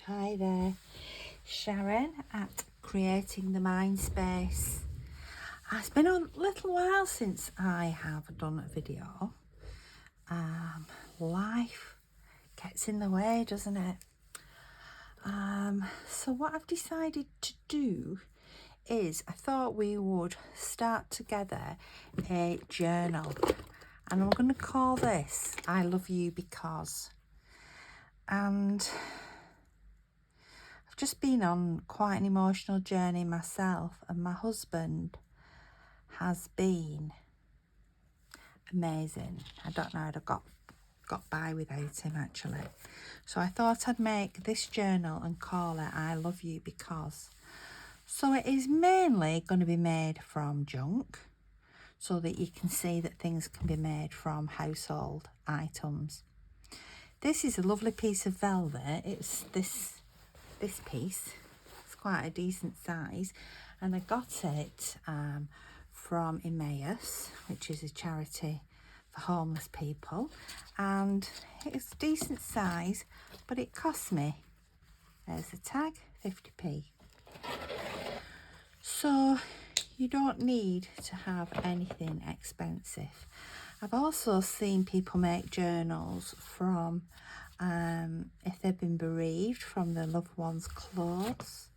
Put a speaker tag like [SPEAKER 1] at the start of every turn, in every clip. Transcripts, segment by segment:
[SPEAKER 1] Hi there, Sharon at Creating the Mind Space. It's been a little while since I have done a video. Life gets in the way, doesn't it? So what I've decided to do is I thought we would start together a journal, and I'm going to call this I Love You Because. And I've just been on quite an emotional journey myself, and my husband has been amazing. I don't know how I got by without him, actually. So I thought I'd make this journal and call it I Love You Because. So it is mainly going to be made from junk, so that you can see that things can be made from household items. This is a lovely piece of velvet. It's this piece. It's quite a decent size, and I got it from Emmaus, which is a charity for homeless people, and it's a decent size, but it cost me, there's the tag, 50p. So you don't need to have anything expensive. I've also seen people make journals from if they've been bereaved, from their loved one's clothes,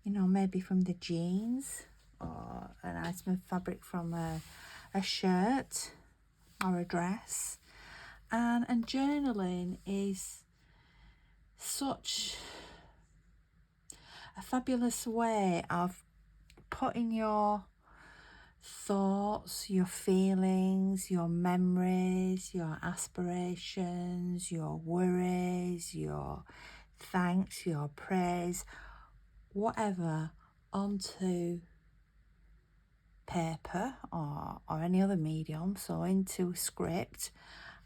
[SPEAKER 1] you know, maybe from the jeans, or an item of fabric from a shirt or a dress. And journaling is such a fabulous way of putting your thoughts, your feelings, your memories, your aspirations, your worries, your thanks, your praise, whatever, onto paper or any other medium, so into a script.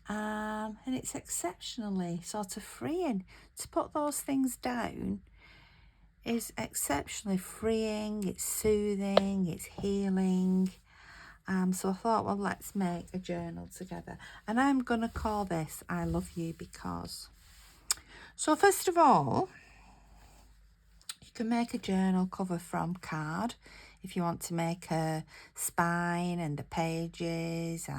[SPEAKER 1] And it's exceptionally sort of freeing. To put those things down is exceptionally freeing, it's soothing, it's healing. So I thought, well, let's make a journal together. And I'm going to call this I Love You Because. So first of all, you can make a journal cover from card if you want to make a spine and the pages,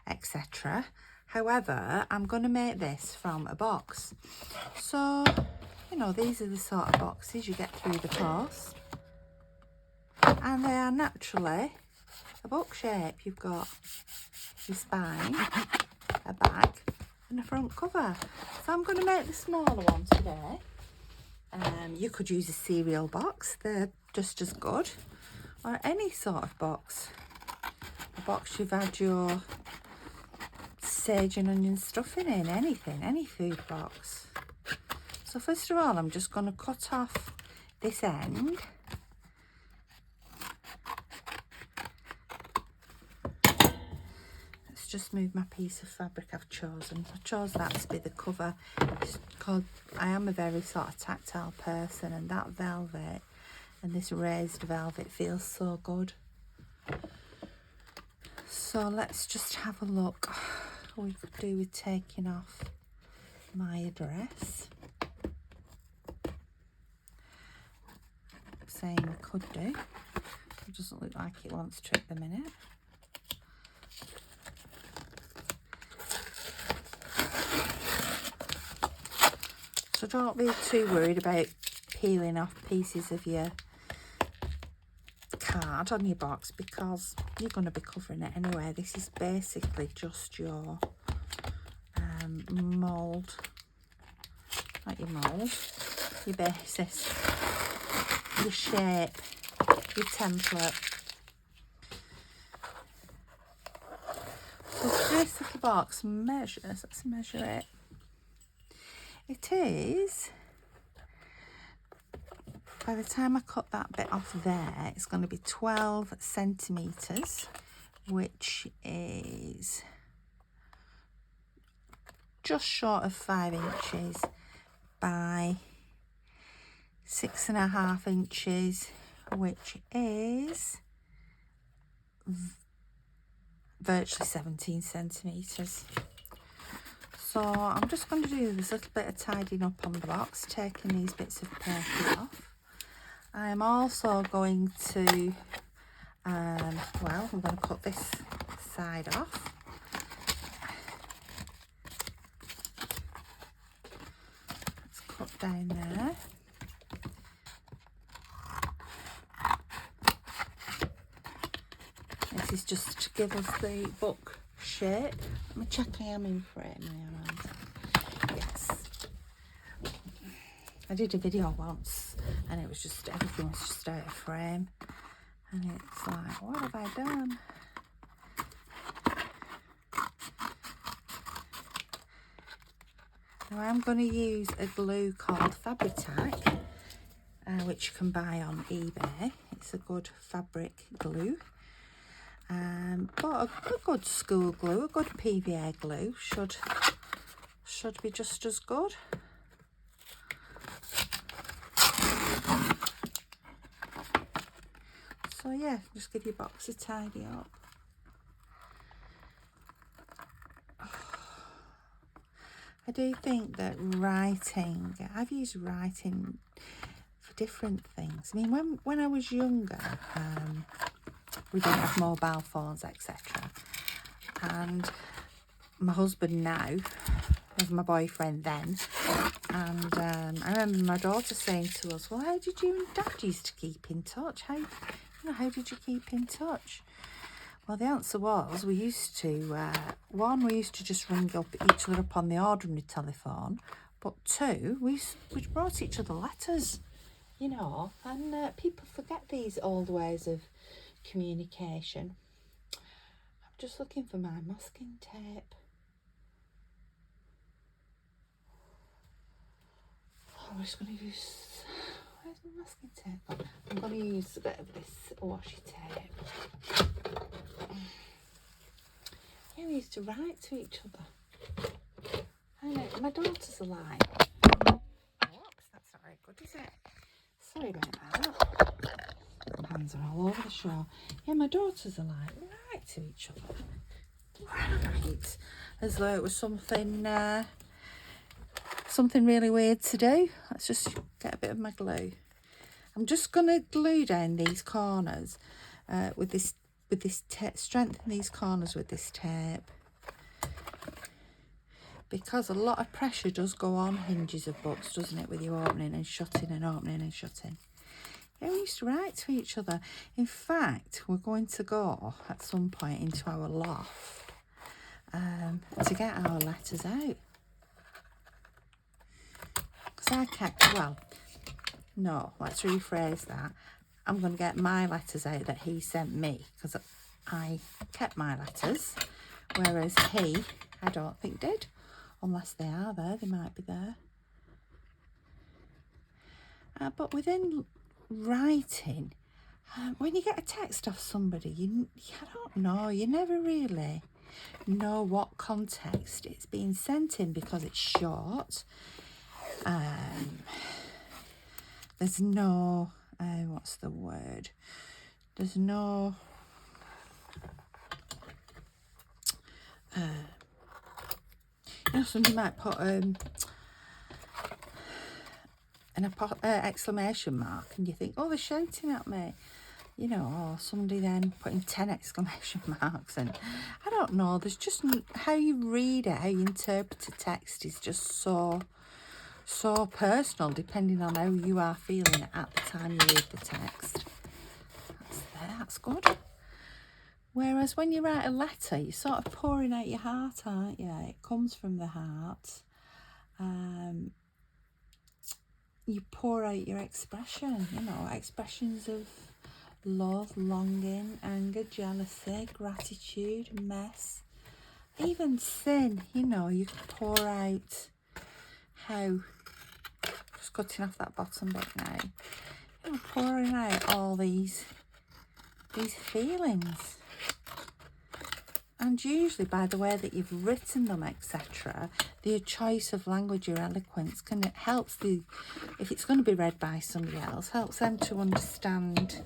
[SPEAKER 1] etc. However, I'm going to make this from a box. So, you know, these are the sort of boxes you get through the post, and they are naturally a book shape. You've got your spine, a back, and a front cover. So I'm going to make the smaller one today. You could use a cereal box, they're just as good, or any sort of box. A box you've had your sage and onion stuffing in, anything, any food box. So first of all, I'm just going to cut off this end. Let's just move my piece of fabric I've chosen. I chose that to be the cover. It's called, I am a very sort of tactile person, and that velvet and this raised velvet feels so good. So let's just have a look what we could do with taking off my address. Saying we could do. It doesn't look like it wants to at the minute. So don't be too worried about peeling off pieces of your card on your box, because you're going to be covering it anyway. This is basically just your mould, not your mould, your basis, your shape, your template. So this little box measures, let's measure it. It is, by the time I cut that bit off there, it's going to be 12 centimetres, which is just short of 5 inches by 6.5 inches, which is virtually 17 centimetres. So I'm just going to do this little bit of tidying up on the box, taking these bits of paper off. I am also going to, well, I'm going to cut this side off. Let's cut down there. This is just to give us the book shape. Let me check I am in frame, I am. Yes. I did a video once and it was just, everything was just out of frame. And it's like, what have I done? Now I'm going to use a glue called Fabri-Tac, which you can buy on eBay. It's a good fabric glue. But a good school glue, a good PVA glue should be just as good. So yeah, just give your box a tidy up. I do think that writing, I've used writing for different things. I mean, when I was younger, we didn't have mobile phones, etc. And my husband now was my boyfriend then. And I remember my daughter saying to us, well, how did you and Dad used to keep in touch? How did you keep in touch? Well, the answer was we used to, we used to just ring up each other up on the ordinary telephone. But two, we wrote each other letters, you know, and people forget these old ways of communication. I'm just looking for my masking tape. I'm just going to use, where's my masking tape gone? I'm going to use a bit of this washi tape. Yeah, we used to write to each other. I know, my daughter's alive. Oops, that's not very good, is it? Sorry about that. My hands are all over the show. Yeah, my daughter's alive. We write to each other. Right. As though it was something really weird to do. Let's just get a bit of my glue. I'm just going to glue down these corners with this tape, strengthen these corners with this tape, because a lot of pressure does go on hinges of books, doesn't it, with you opening and shutting and opening and shutting. Yeah, we used to write to each other. In fact, we're going to go at some point into our loft to get our letters out. Because I kept, well, no, let's rephrase that. I'm going to get my letters out that he sent me, because I kept my letters, whereas he, I don't think, did. Unless they are there, they might be there. But within writing, when you get a text off somebody, I don't know, you never really know what context it's being sent in, because it's short. There's no, what's the word? There's no, you know, somebody might put an exclamation mark and you think, oh, they're shouting at me, you know, or somebody then putting 10 exclamation marks, and I don't know, there's just, how you read it, how you interpret a text is just so personal, depending on how you are feeling at the time you read the text. That's good. Whereas when you write a letter, you're sort of pouring out your heart, aren't you? It comes from the heart. You pour out your expression, you know, expressions of love, longing, anger, jealousy, gratitude, mess, even sin, you know, you pour out how, just cutting off that bottom bit now, you know, pouring out all these feelings. And usually by the way that you've written them, etc., the choice of language, your eloquence, helps if it's going to be read by somebody else, helps them to understand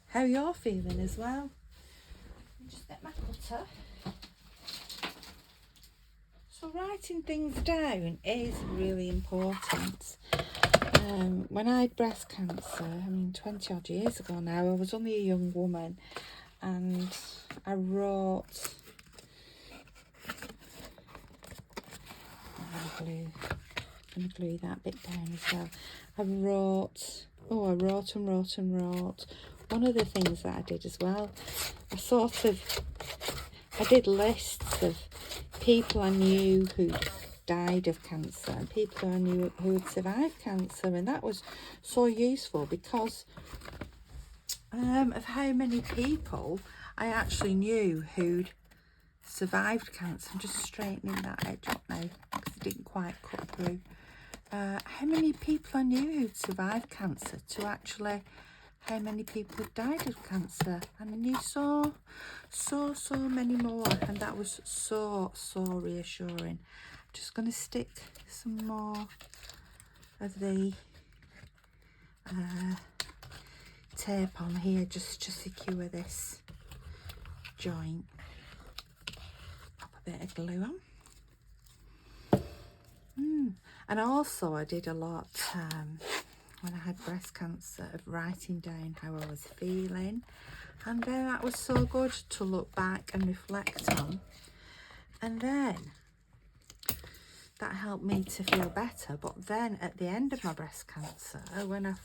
[SPEAKER 1] how you're feeling as well. Just get my cutter. So writing things down is really important. When I had breast cancer, I mean 20 odd years ago now, I was only a young woman, and I wrote, I'm going to glue that bit down as well. I wrote and wrote and wrote. One of the things that I did as well, I did lists of people I knew who died of cancer and people who I knew who had survived cancer, and that was so useful because of how many people I actually knew who'd survived cancer. I'm just straightening that edge up now because it didn't quite cut through. How many people I knew who'd survived cancer to actually how many people had died of cancer, and I knew so many more, and that was so reassuring. Just going to stick some more of the tape on here just to secure this joint. Pop a bit of glue on. And also I did a lot when I had breast cancer of writing down how I was feeling, and then that was so good to look back and reflect on, and then that helped me to feel better. But then at the end of my breast cancer, and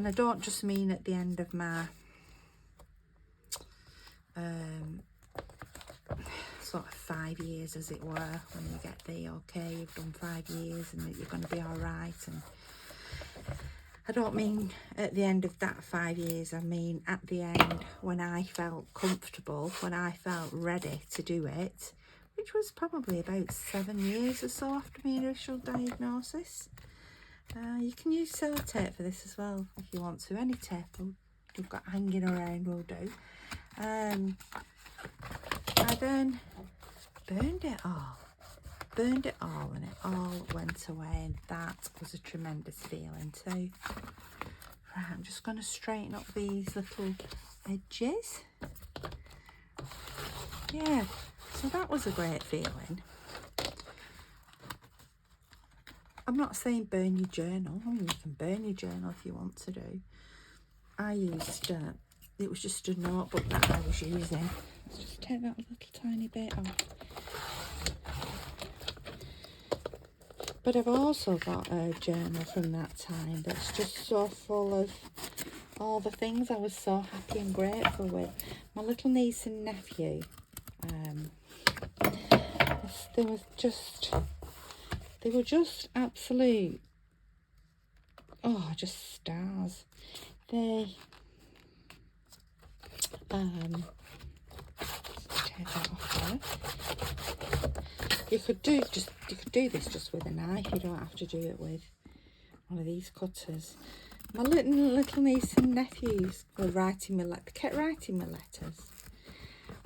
[SPEAKER 1] I don't just mean at the end of my sort of 5 years, as it were, when you get the okay, you've done 5 years and that you're going to be all right, and I don't mean at the end of that 5 years, I mean at the end when I felt comfortable, when I felt ready to do it, which was probably about 7 years or so after my initial diagnosis. You can use sellotape for this as well if you want to. Any tape you've got hanging around will do. I then burned it all, and it all went away, and that was a tremendous feeling too. Right, I'm just going to straighten up these little edges. Yeah, so that was a great feeling. I'm not saying burn your journal. I mean, you can burn your journal if you want to do. I used, it was just a notebook that I was using. Let's just take that little tiny bit off. But I've also got a journal from that time that's just so full of all the things I was so happy and grateful with. My little niece and nephew, they were just absolute, just stars. They, take that off there. You could do this just with a knife. You don't have to do it with one of these cutters. My little niece and nephews were writing me, they kept writing me letters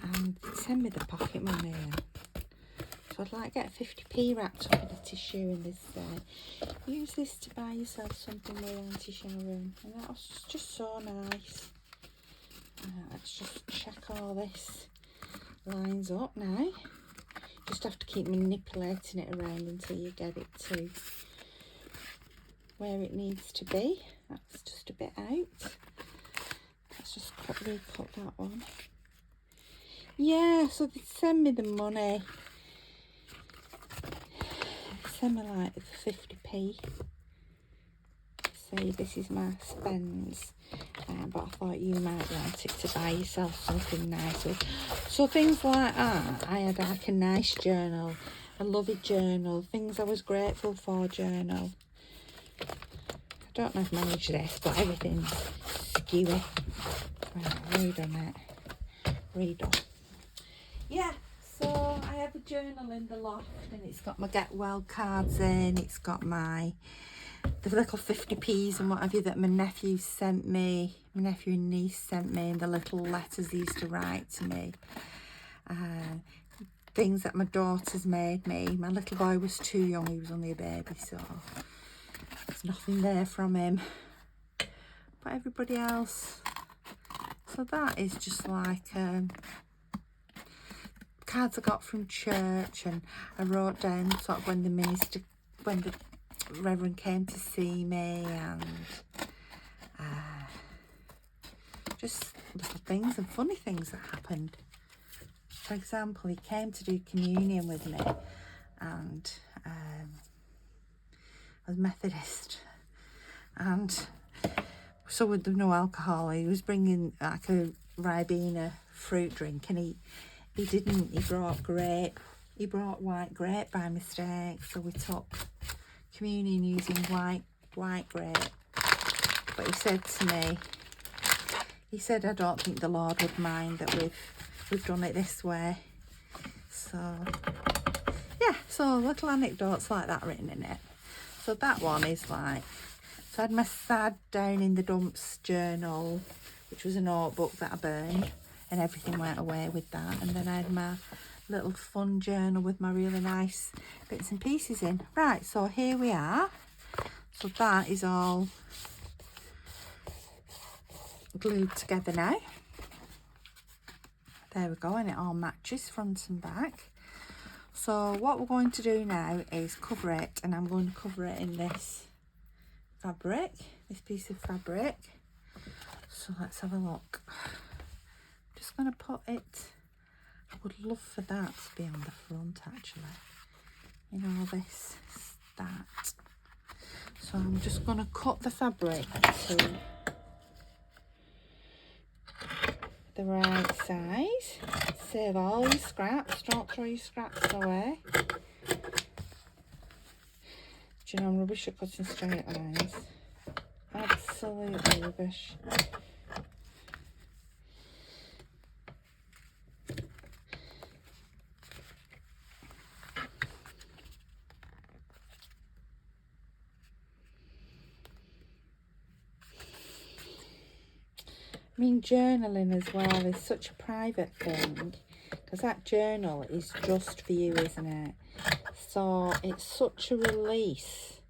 [SPEAKER 1] and send me the pocket money. So I'd like get 50p wrapped up in a tissue and this use this to buy yourself something with Auntie Sharon, and that was just so nice. Let's just check all this lines up now. Just have to keep manipulating it around until you get it to where it needs to be. That's just a bit out. Let's just recut that one. Yeah, so they send me the money. They send me like 50p. Say this is my spends. But I thought you might want it to buy yourself something nice with. So things like that. I had like a nice journal, a lovey journal, things I was grateful for journal. I don't know if I managed this, but everything's skewy. Right, redone it. Redone. Yeah, so I have a journal in the loft, and it's got my get well cards in, it's got the little 50p's and what have you that my nephew sent me, my nephew and niece sent me, and the little letters they used to write to me. Things that my daughters made me. My little boy was too young, he was only a baby, so there's nothing there from him. But everybody else. So that is just like cards I got from church, and I wrote down sort of when the Reverend came to see me, and just little things and funny things that happened. For example, he came to do communion with me, and I was Methodist, and so with no alcohol, he was bringing like a Ribena fruit drink, and he brought white grape by mistake, so we took communion using white grape. But he said to me, I don't think the Lord would mind that we've done it this way. So yeah, so little anecdotes like that written in it. So that one is like, so I had my sad down in the dumps journal, which was a notebook that I burned, and everything went away with that. And then I had my little fun journal with my really nice bits and pieces in. Right, so here we are. So that is all glued together now. There we go, and it all matches front and back. So what we're going to do now is cover it, and I'm going to cover it in this fabric, this piece of fabric. So let's have a look. I'm just going to put it, I would love for that to be on the front actually, you know, this, that. So I'm just going to cut the fabric to the right size. Save all your scraps, don't throw your scraps away. Do you know I'm rubbish at cutting straight lines? Absolutely rubbish. I mean, journaling as well is such a private thing, because that journal is just for you, isn't it? So it's such a release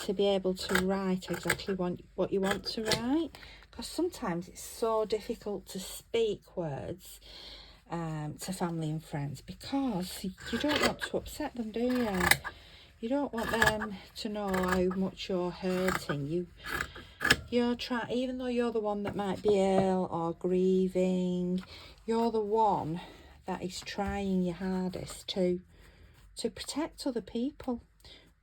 [SPEAKER 1] to be able to write exactly what you want to write, because sometimes it's so difficult to speak words to family and friends, because you don't want to upset them, do you? You don't want them to know how much you're hurting. You're trying, even though you're the one that might be ill or grieving, you're the one that is trying your hardest to protect other people.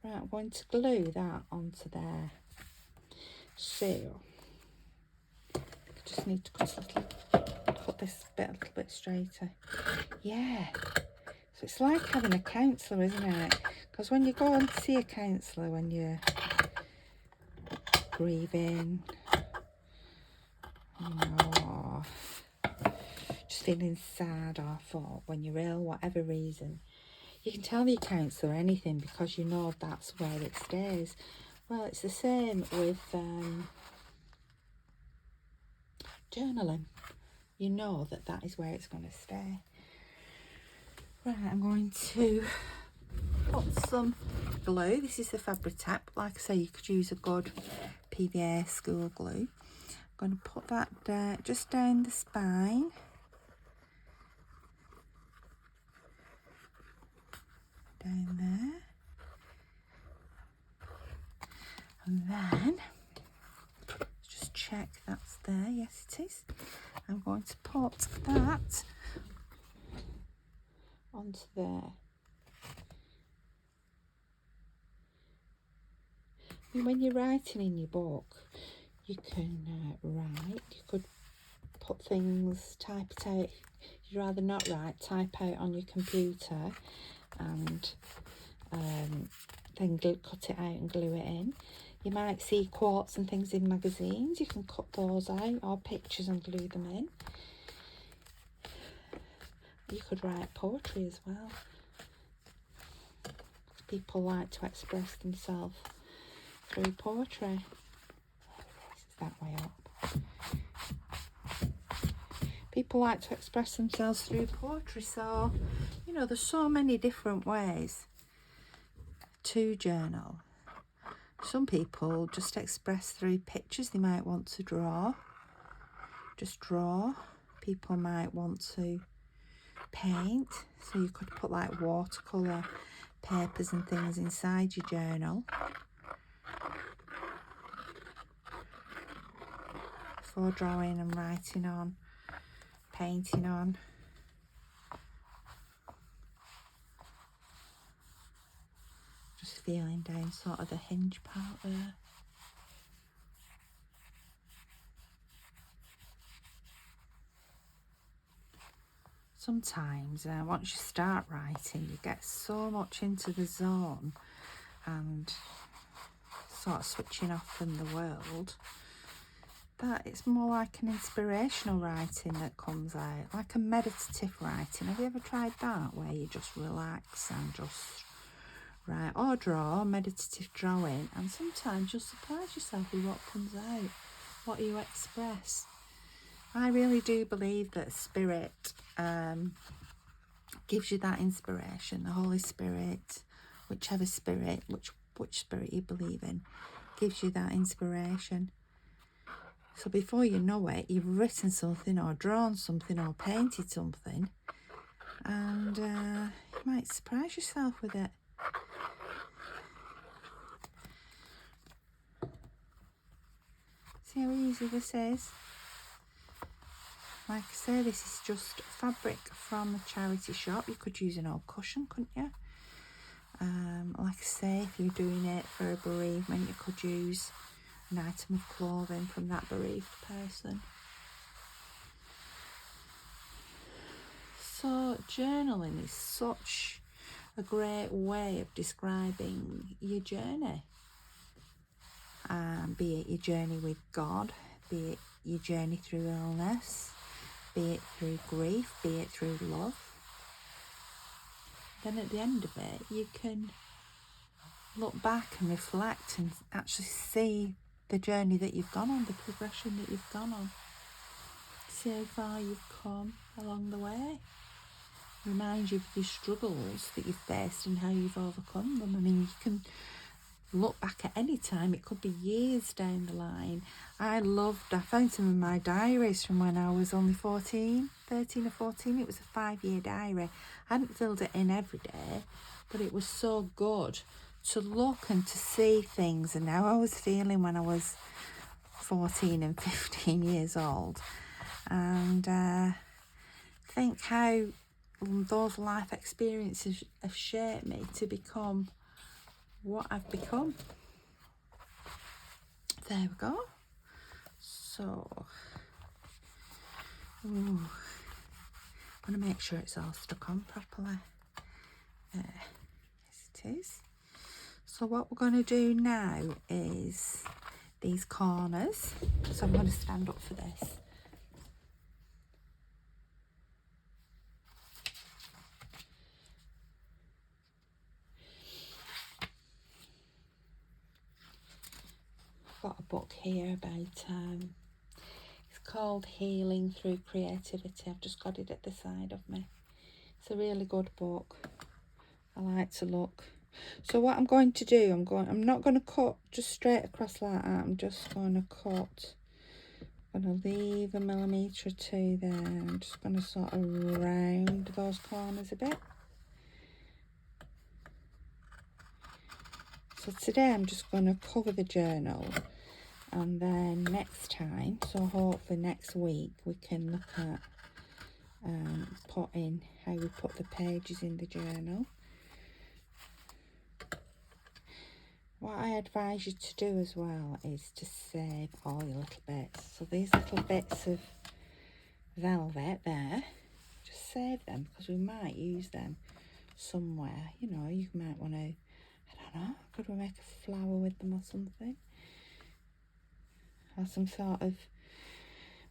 [SPEAKER 1] Right, I'm going to glue that onto there. So I just need to cut this bit a little bit straighter. Yeah. So it's like having a counsellor, isn't it? Because when you go and see a counsellor when you're grieving, you know, or just feeling sad or for when you're ill, whatever reason, you can tell your counsellor anything because you know that's where it stays. Well, it's the same with journaling. You know that is where it's going to stay. Right, I'm going to put some glue. This is the Fabri-Tac. Like I say, you could use a good PVA school glue. I'm going to put that down, just down the spine. Down there. And then, just check that's there. Yes, it is. I'm going to put that onto there. And when you're writing in your book, you can write. You could put things, type it out. If you'd rather not write, type out on your computer, and then cut it out and glue it in. You might see quotes and things in magazines. You can cut those out, or pictures, and glue them in. You could write poetry as well. People like to express themselves through poetry. This is that way up. People like to express themselves through poetry, so you know there's so many different ways to journal. Some people just express through pictures. They might want to draw, just draw. People might want to paint, so you could put like watercolour papers and things inside your journal for drawing and writing on, painting on. Just feeling down sort of the hinge part there. Sometimes once you start writing, you get so much into the zone and sort of switching off from the world that it's more like an inspirational writing that comes out, like a meditative writing. Have you ever tried that, where you just relax and just write or draw, meditative drawing, and sometimes you'll surprise yourself with what comes out, what you express. I really do believe that Spirit gives you that inspiration. The Holy Spirit, whichever spirit, which spirit you believe in, gives you that inspiration. So before you know it, you've written something or drawn something or painted something, and you might surprise yourself with it. See how easy this is? Like I say, this is just fabric from a charity shop. You could use an old cushion, couldn't you? Like I say, if you're doing it for a bereavement, you could use an item of clothing from that bereaved person. So journaling is such a great way of describing your journey. Be it your journey with God, be it your journey through illness, be it through grief, be it through love. Then at the end of it, you can look back and reflect and actually see the journey that you've gone on, the progression that you've gone on. See how far you've come along the way. Remind you of your struggles that you've faced and how you've overcome them. I mean, you can look back at any time. It could be years down the line. I found some of my diaries from when I was only 13 or 14. It was a 5-year diary. I hadn't filled it in every day, but it was so good to look and to see things and how I was feeling when I was 14 and 15 years old, and think how those life experiences have shaped me to become what I've become. There we go. So, I'm going to make sure it's all stuck on properly. Yes, it is. So what we're going to do now is these corners. So I'm going to stand up for this. I've got a book here about, it's called Healing Through Creativity. I've just got it at the side of me. It's a really good book. I like to look. So what I'm going to do, I'm not going to cut just straight across like that. I'm just going to cut. I'm going to leave a millimetre or two there. I'm just going to sort of round those corners a bit. So today I'm just going to cover the journal, and then next time, so hopefully next week, we can look at put in how we put the pages in the journal. What I advise you to do as well is to save all your little bits. So these little bits of velvet there, just save them, because we might use them somewhere. You know, you might want to, I don't know, could we make a flower with them or something? Or some sort of,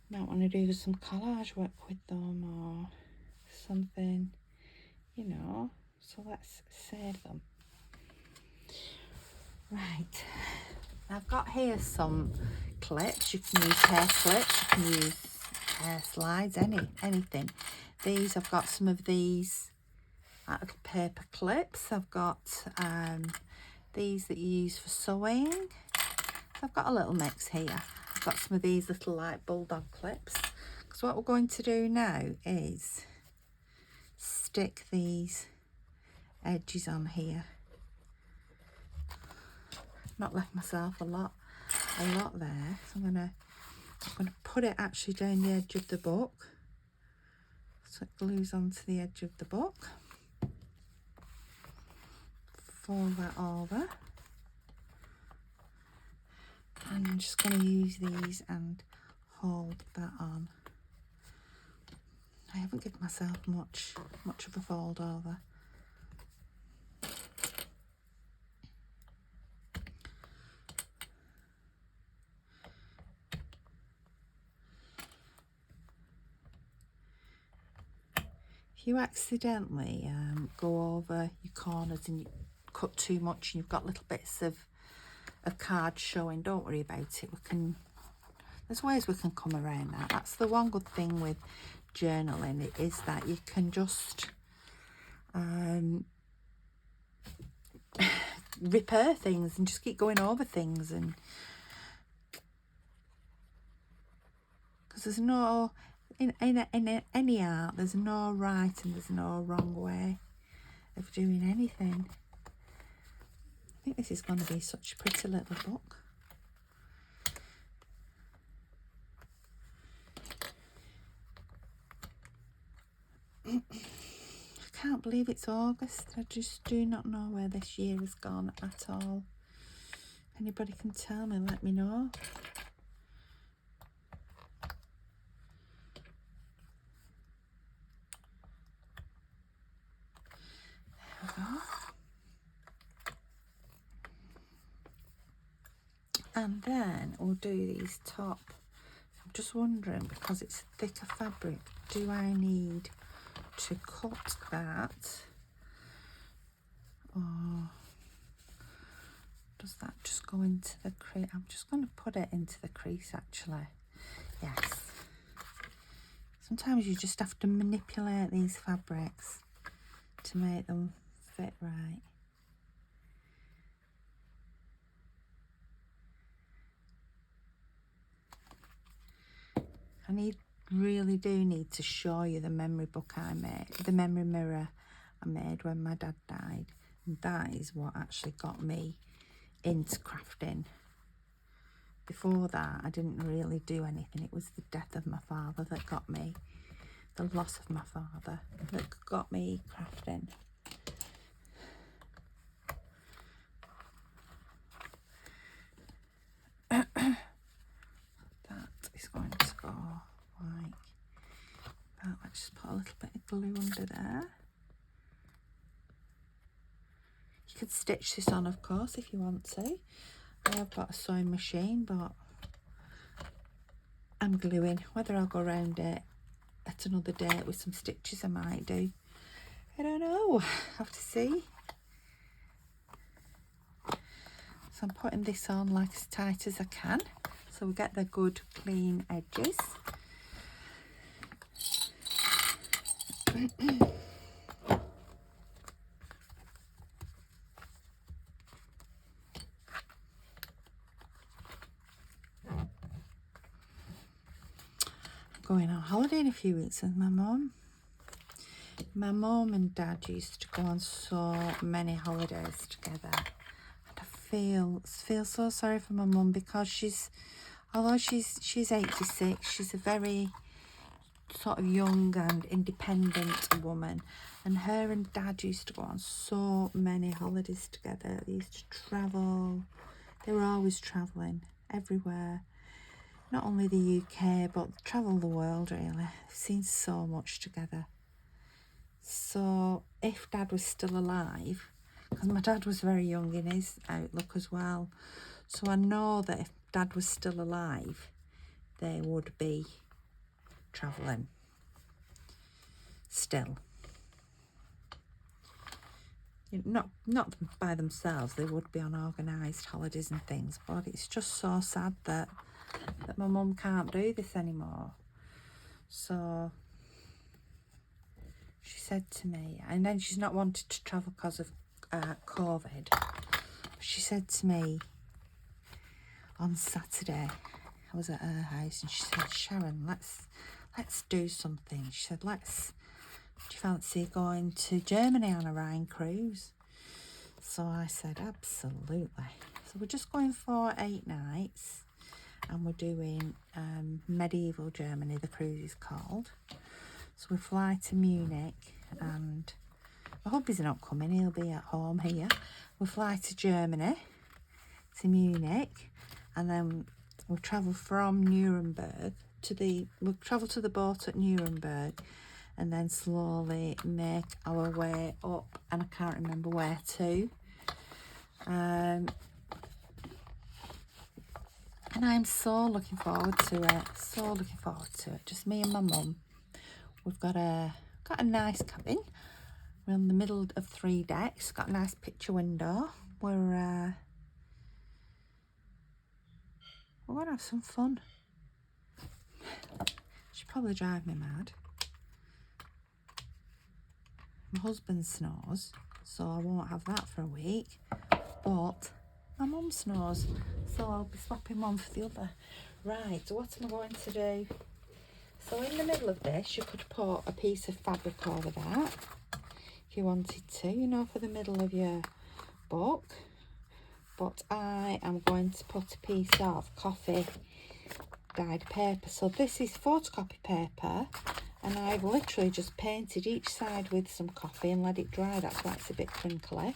[SPEAKER 1] might want to do some collage work with them or something, you know. So let's save them. Right, I've got here some clips. You can use hair clips, you can use hair slides, anything. These, I've got some of these little paper clips. I've got these that you use for sewing. So I've got a little mix here. I've got some of these little like bulldog clips. Because what we're going to do now is stick these edges on here. Not left myself a lot there. So I'm gonna put it actually down the edge of the book, so it glues onto the edge of the book. Fold that over, and I'm just going to use these and hold that on. I haven't given myself much of a fold over. If you accidentally go over your corners and you cut too much and you've got little bits of card showing, don't worry about it. There's ways we can come around that. That's the one good thing with journaling, it is that you can just repair things and just keep going over things, and because there's no in any art, there's no right and there's no wrong way of doing anything. I think this is going to be such a pretty little book. I can't believe it's August. I just do not know where this year has gone at all. Anybody can tell me, let me know. There we go. And then we'll do these top. I'm just wondering, because it's thicker fabric, do I need to cut that, or does that just go into the crease? I'm just going to put it into the crease actually. Yes. Sometimes you just have to manipulate these fabrics to make them fit right. I really do need to show you the memory book I made, the memory mirror I made when my dad died. And that is what actually got me into crafting. Before that, I didn't really do anything. It was the death of my father that got me, the loss of my father that got me crafting. That is going to go like that. Let's just put a little bit of glue under there. You could stitch this on, of course, if you want to. I have got a sewing machine, but I'm gluing. Whether I'll go around it at another date with some stitches, I might do. I don't know. Have to see. So I'm putting this on like as tight as I can, so we get the good clean edges. Going on holiday in a few weeks with my mum. My mum and dad used to go on so many holidays together, and I feel so sorry for my mum, because although she's 86, she's a very sort of young and independent woman, and her and dad used to go on so many holidays together. They used to travel. They were always traveling everywhere. Not only the UK, but travel the world, really. They've seen so much together. So if dad was still alive, because my dad was very young in his outlook as well, so I know that if dad was still alive, they would be travelling still. Not by themselves, they would be on organised holidays and things, but it's just so sad that my mum can't do this anymore. So she said to me, and then she's not wanted to travel because of COVID. She said to me on Saturday, I was at her house, and she said, Sharon, let's do something. She said, let's do you fancy going to Germany on a Rhine cruise? So I said, absolutely. So we're just going for 8 nights, and we're doing medieval Germany, the cruise is called. So we fly to Munich, and my hubby's not coming, he'll be at home here. We fly to Germany, to Munich, and then we'll travel from Nuremberg we'll travel to the boat at Nuremberg, and then slowly make our way up, and I can't remember where to. And I'm so looking forward to it. Just me and my mum. We've got a nice cabin. We're in the middle of 3 decks. Got a nice picture window. We're gonna have some fun. She'll probably drive me mad. My husband snores, so I won't have that for a week. But my mum snores, so I'll be swapping one for the other. Right, so what am I going to do? So in the middle of this, you could put a piece of fabric over that, if you wanted to, you know, for the middle of your book. But I am going to put a piece of coffee dyed paper. So this is photocopy paper, and I've literally just painted each side with some coffee and let it dry. That's why it's a bit crinkly.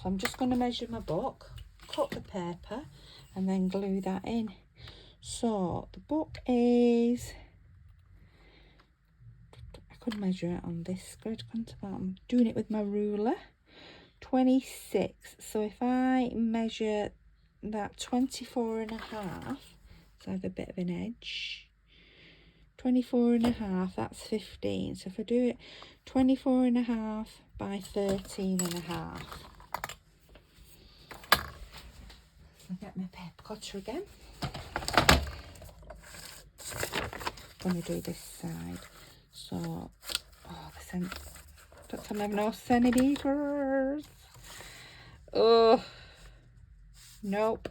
[SPEAKER 1] So I'm just going to measure my book, cut the paper, and then glue that in. So the book is, I could measure it on this grid, couldn't I? I'm doing it with my ruler. 26. So if I measure that 24.5, so I have a bit of an edge. 24.5, that's 15. So if I do it 24.5 by 13.5. I'll get my paper cutter again. I'm going to do this side. So, don't have no centimeters. Oh, nope.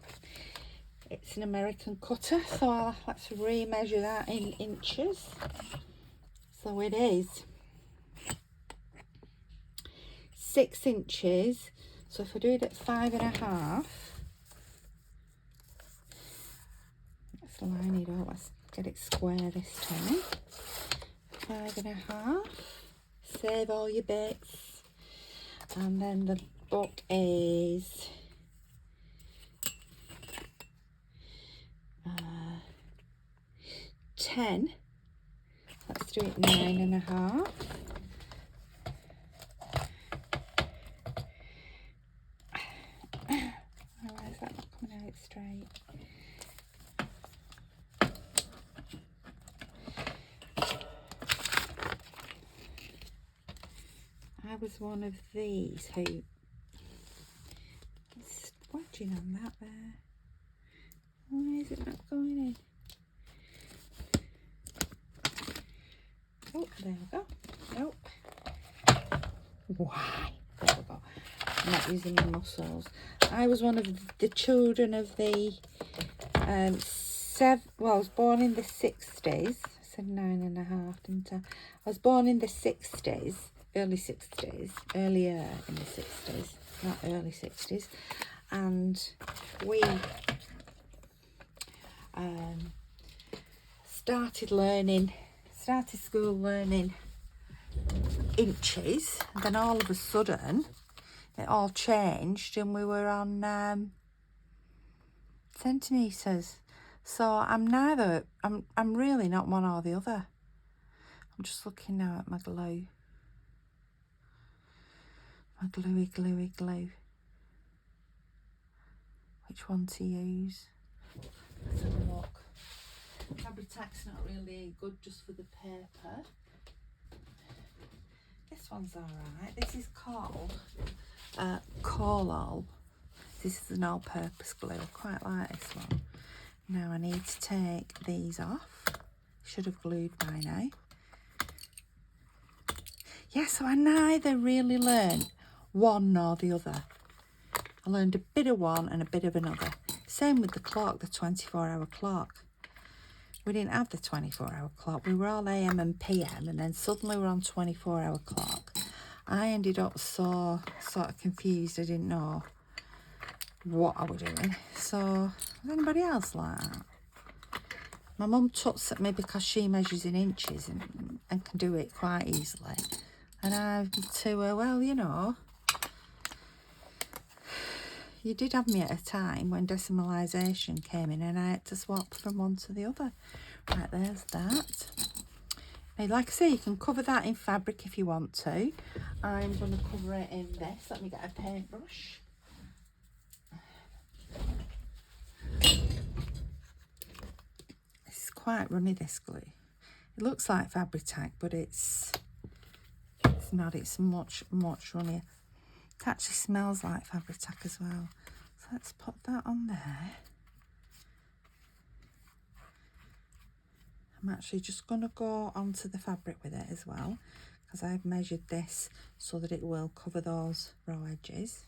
[SPEAKER 1] It's an American cutter, so let's remeasure that in inches. So it is 6 inches. So if I do it at 5.5, let's line it up. Let's get it square this time. 5.5. Save all your bits. And then the book is 10. Let's do it 9.5. Why is that not coming out straight? I was one of these who squashing on that there. Why is it not going in? Oh, there we go. Nope. Why? There we go. I'm not using my muscles. I was one of the children of the I was born in the 60s. I said 9.5, didn't I? I was born in the 60s, earlier in the 60s, not early 60s. And we started school learning inches, and then all of a sudden it all changed and we were on centimetres. So I'm really not one or the other. I'm just looking now at my glue. My gluey glue. Which one to use? Let's have a look. Fabri-Tac's not really good just for the paper. This one's alright. This is called Collall. This is an all-purpose glue. I quite like this one. Now I need to take these off. Should have glued by now. Yeah, so I neither really learned one nor the other. I learned a bit of one and a bit of another. Same with the clock, the 24-hour clock. we didn't have the 24-hour clock. We were all AM and PM, and then suddenly we're on 24-hour clock. I ended up so sort of confused. I didn't know what I was doing. So, is anybody else like that? My mum tuts at me because she measures in inches and can do it quite easily. And I to her, well, you know, you did have me at a time when decimalisation came in and I had to swap from one to the other. Right, there's that. Now, like I say, you can cover that in fabric if you want to. I'm going to cover it in this. Let me get a paintbrush. It's quite runny, this glue. It looks like Fabri-Tac, but it's not. It's much runnier. It actually smells like Fabri-Tac as well. So let's put that on there. I'm actually just going to go onto the fabric with it as well, because I've measured this so that it will cover those raw edges.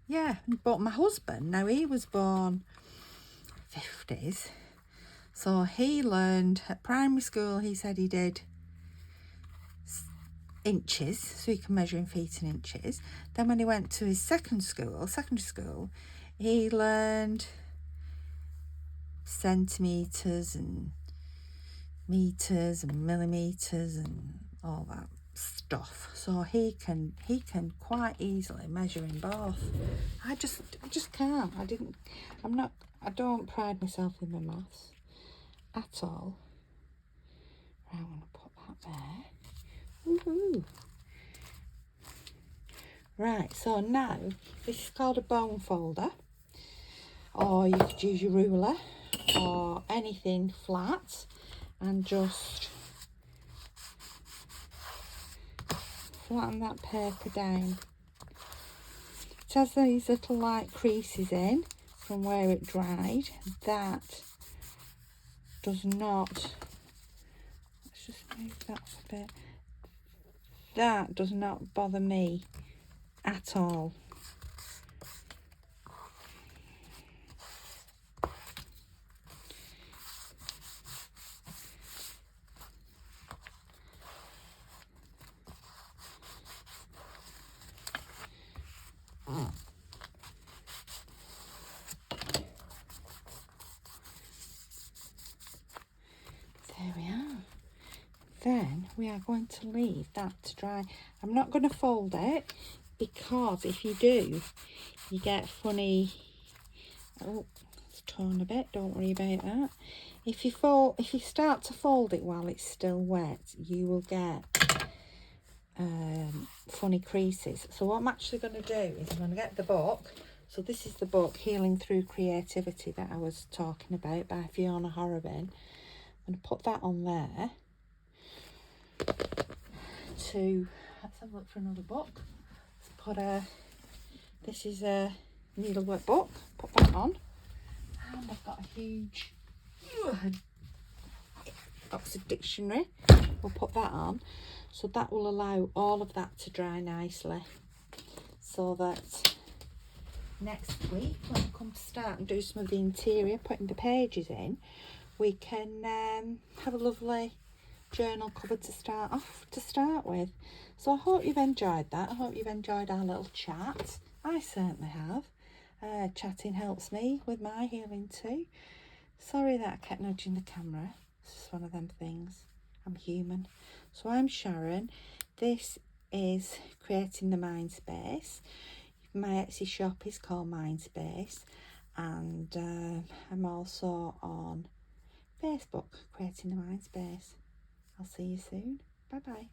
[SPEAKER 1] Yeah, but my husband, now he was born 50s, so he learned at primary school, he said he did inches, so he can measure in feet and inches. Then when he went to his secondary school, he learned centimetres and meters and millimeters and all that stuff, so he can quite easily measure in both. I just can't. I don't pride myself in my maths at all. Right, I'm going to put that there. Woohoo! Right, so now this is called a bone folder, or you could use your ruler or anything flat and just flatten that paper down. It has these little light creases in from where it dried. That does not, let's just move that a bit. That does not bother me at all. There we are. Then we are going to leave that to dry. I'm not going to fold it, because if you do, you get funny. Oh, it's torn a bit. Don't worry about that. If you start to fold it while it's still wet, you will get funny creases. So what I'm actually going to do is I'm going to get the book. So this is the book, Healing Through Creativity, that I was talking about, by Fiona Horobin. I'm going to put that on there. Let's have a look for another book. This is a needlework book. Put that on. And I've got a huge Oxford Dictionary. We'll put that on. So that will allow all of that to dry nicely, so that next week when I come to start and do some of the interior, putting the pages in, we can have a lovely journal cover to start with. So I hope you've enjoyed that. I hope you've enjoyed our little chat. I certainly have. Chatting helps me with my healing too. Sorry that I kept nudging the camera. It's just one of them things. I'm human. So I'm Sharon. This is Creating the Mind Space. My Etsy shop is called Mindspace, and I'm also on Facebook, Creating the Mind Space. I'll see you soon. Bye bye.